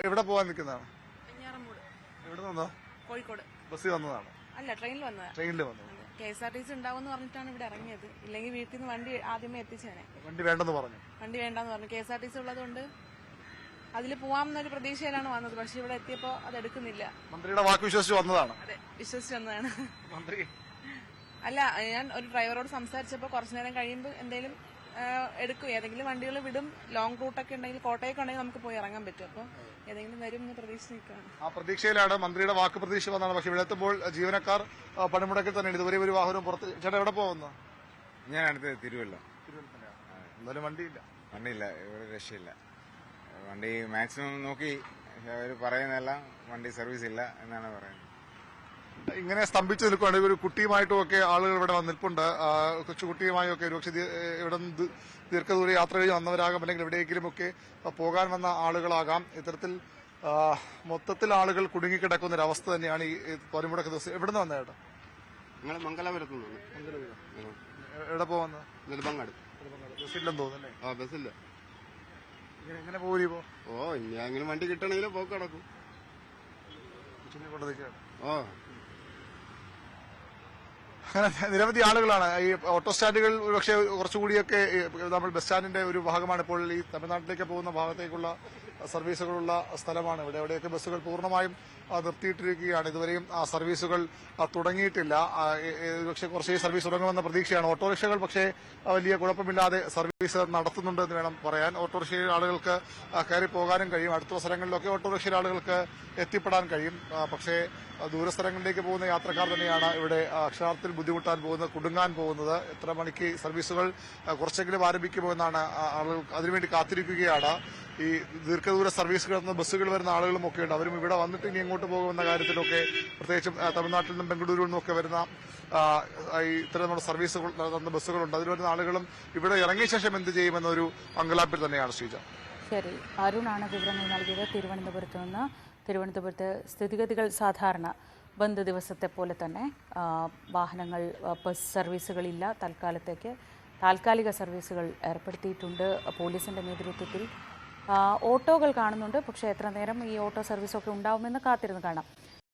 എവിടെ പോകാൻ നിൽക്കുന്നതാണ്? വെഞ്ഞാറമൂട്. എവിടെ നിന്നോ? കോഴിക്കോട്. ബസ്സിൽ വന്നതാണ്? അല്ല, ട്രെയിനിൽ വന്നത്. ട്രെയിനിൽ വന്നു. KSRTC ഉണ്ടാവുമെന്ന് പറഞ്ഞിട്ടാണ് ഇവിടെ ഇറങ്ങിയത്. ഇല്ലെങ്കിൽ വീട്ടിൽ നിന്ന് വണ്ടി ആദ്യമേ എത്തിച്ചേനെ. വണ്ടി വേണ്ടെന്ന് പറഞ്ഞു. വണ്ടി വേണ്ടെന്ന് പറഞ്ഞു. KSRTC ഉള്ളതുകൊണ്ട് അതിൽ പോവാമെന്നൊരു പ്രതീക്ഷയിലാണ് വന്നത്. പക്ഷെ ഇവിടെ എത്തിയപ്പോൾ അത് എടുക്കുന്നില്ല. മന്ത്രിയുടെ വാക്ക് വിശ്വസിച്ച് വന്നതാണ്? അതെ, വിശ്വസിച്ച് വന്നതാണ്. മന്ത്രി അല്ല, ഞാൻ ഒരു ഡ്രൈവറോട് സംസാരിച്ചപ്പോൾ കുറച്ചു നേരം കഴിയുമ്പോൾ എന്തെങ്കിലും എടുക്കും, ഏതെങ്കിലും വണ്ടികൾ വിടും. ലോങ് റൂട്ടൊക്കെ ഉണ്ടെങ്കിൽ, കോട്ടയൊക്കെ ഉണ്ടെങ്കിൽ നമുക്ക് പോയി ഇറങ്ങാൻ പറ്റും. അപ്പോൾ ഏതെങ്കിലും വരും എന്ന് പ്രതീക്ഷ നിൽക്കുകയാണ്. ആ പ്രതീക്ഷയിലാണ്, മന്ത്രിയുടെ വാക്ക് പ്രതീക്ഷ വന്നതാണ്. പക്ഷെ ഇവിടെ എത്തുമ്പോൾ ജീവനക്കാർ പണിമുടക്കിൽ തന്നെയാണ്. ഇതുവരെ ഒരു വാഹനം പുറത്ത്. ചേട്ടാ എവിടെ പോകുന്നു? ഞാൻ അടുത്ത് തിരുവല്ല. എന്തായാലും വണ്ടിയില്ല. വണ്ടിയില്ല, ഇവിടെ രക്ഷയില്ല. വണ്ടി മാക്സിമം നോക്കി അവർ പറയുന്നതെല്ലാം വണ്ടി സർവീസ് ഇല്ല എന്നാണ് പറയുന്നത്. ഇങ്ങനെ സ്തംഭിച്ചു നിൽക്കുകയാണ്. ഒരു കുട്ടിയുമായിട്ടും ഒക്കെ ആളുകൾ ഇവിടെ നിൽപ്പുണ്ട്. കൊച്ചുകുട്ടിയുമായും ഒക്കെ ഒരുപക്ഷെ ഇവിടെ നിന്ന് ദീർഘദൂര യാത്ര കഴിഞ്ഞ് വന്നവരാകാം, അല്ലെങ്കിൽ എവിടെയെങ്കിലും ഒക്കെ പോകാൻ വന്ന ആളുകളാകാം. ഇത്തരത്തിൽ മൊത്തത്തിൽ ആളുകൾ കുടുങ്ങിക്കിടക്കുന്ന ഒരു അവസ്ഥ തന്നെയാണ് ഈ പണിമുടക്ക് ദിവസം. എവിടെ നിന്ന് വന്ന ചേട്ടാ? നിങ്ങൾ മംഗലാപുരത്ത് എവിടെ പോകുന്നത്? നെൽബങ്ങാട്. ബസ്സില്ലെന്ന് തോന്നുന്നല്ലേ? ആ, ബസ്സില്ല. എങ്ങനെ പോകൂലി പോ? ഇനി അങ്ങനെ വണ്ടി കിട്ടണമെങ്കിൽ പോക്ക് കിടക്കും. ഓ, അങ്ങനെ നിരവധി ആളുകളാണ്. ഈ ഓട്ടോ സ്റ്റാൻഡുകൾ ഒരുപക്ഷെ കുറച്ചുകൂടിയൊക്കെ നമ്മൾ ബസ് സ്റ്റാൻഡിന്റെ ഒരു ഭാഗമാണ്. ഇപ്പോൾ ഈ തമിഴ്നാട്ടിലേക്ക് പോകുന്ന ഭാഗത്തേക്കുള്ള സർവീസുകളുള്ള സ്ഥലമാണ്. ഇവിടെ എവിടെയൊക്കെ ബസ്സുകൾ പൂർണ്ണമായും നിർത്തിയിട്ടിരിക്കുകയാണ്. ഇതുവരെയും ആ സർവീസുകൾ തുടങ്ങിയിട്ടില്ല. പക്ഷേ കുറച്ച് സർവീസ് തുടങ്ങുമെന്ന പ്രതീക്ഷയാണ്. ഓട്ടോറിക്ഷകൾ പക്ഷേ വലിയ കുഴപ്പമില്ലാതെ സർവീസ് നടത്തുന്നുണ്ട് എന്ന് വേണം പറയാൻ. ഓട്ടോറിക്ഷയിൽ ആളുകൾക്ക് കയറി പോകാനും കഴിയും. അടുത്ത സ്ഥലങ്ങളിലൊക്കെ ഓട്ടോറിക്ഷയിൽ ആളുകൾക്ക് എത്തിപ്പെടാൻ കഴിയും. പക്ഷേ ദൂരസ്ഥലങ്ങളിലേക്ക് പോകുന്ന യാത്രക്കാർ തന്നെയാണ് ഇവിടെ അക്ഷരാർത്ഥത്തിൽ ബുദ്ധിമുട്ടാൻ പോകുന്നത്, കുടുങ്ങാൻ പോകുന്നത്. എത്ര മണിക്ക് സർവീസുകൾ കുറച്ചെങ്കിലും ആരംഭിക്കുമോ എന്നാണ് ആളുകൾ അതിനുവേണ്ടി കാത്തിരിക്കുകയാണ്. ഈ ദീർഘദൂര സർവീസുകളിൽ നിന്ന് ബസ്സുകൾ വരുന്ന ആളുകളും ഒക്കെ ഉണ്ട്. അവരും ഇവിടെ വന്നിട്ട് ഇനി എങ്ങോട്ട് പോകുമെന്ന കാര്യത്തിലൊക്കെ, പ്രത്യേകിച്ചും തമിഴ്നാട്ടിൽ നിന്നും ബംഗളൂരുവിൽ നിന്നൊക്കെ വരുന്ന ഇത്തരം സർവീസുകൾ നടത്തുന്ന ബസ്സുകളുണ്ട്. അതിൽ വരുന്ന ആളുകളും ഇവിടെ ഇറങ്ങിയ ശേഷം എന്ത് ചെയ്യുമെന്നൊരു അങ്കലാപ്പിൽ തന്നെയാണ് ശ്രീജ. ശരി, അരുണാണ് വിവരങ്ങൾ നൽകിയത് തിരുവനന്തപുരത്ത് നിന്ന്. തിരുവനന്തപുരത്ത് സ്ഥിതിഗതികൾ സാധാരണ ബന്ദ് ദിവസത്തെ പോലെ തന്നെ. വാഹനങ്ങൾ, ബസ് സർവീസുകളില്ല. താൽക്കാലിക സർവീസുകൾ ഏർപ്പെടുത്തിയിട്ടുണ്ട് പോലീസിൻ്റെ നേതൃത്വത്തിൽ. ഓട്ടോകൾ കാണുന്നുണ്ട്. പക്ഷേ എത്ര നേരം ഈ ഓട്ടോ സർവീസൊക്കെ ഉണ്ടാവുമെന്ന് കാത്തിരുന്ന് കാണാം.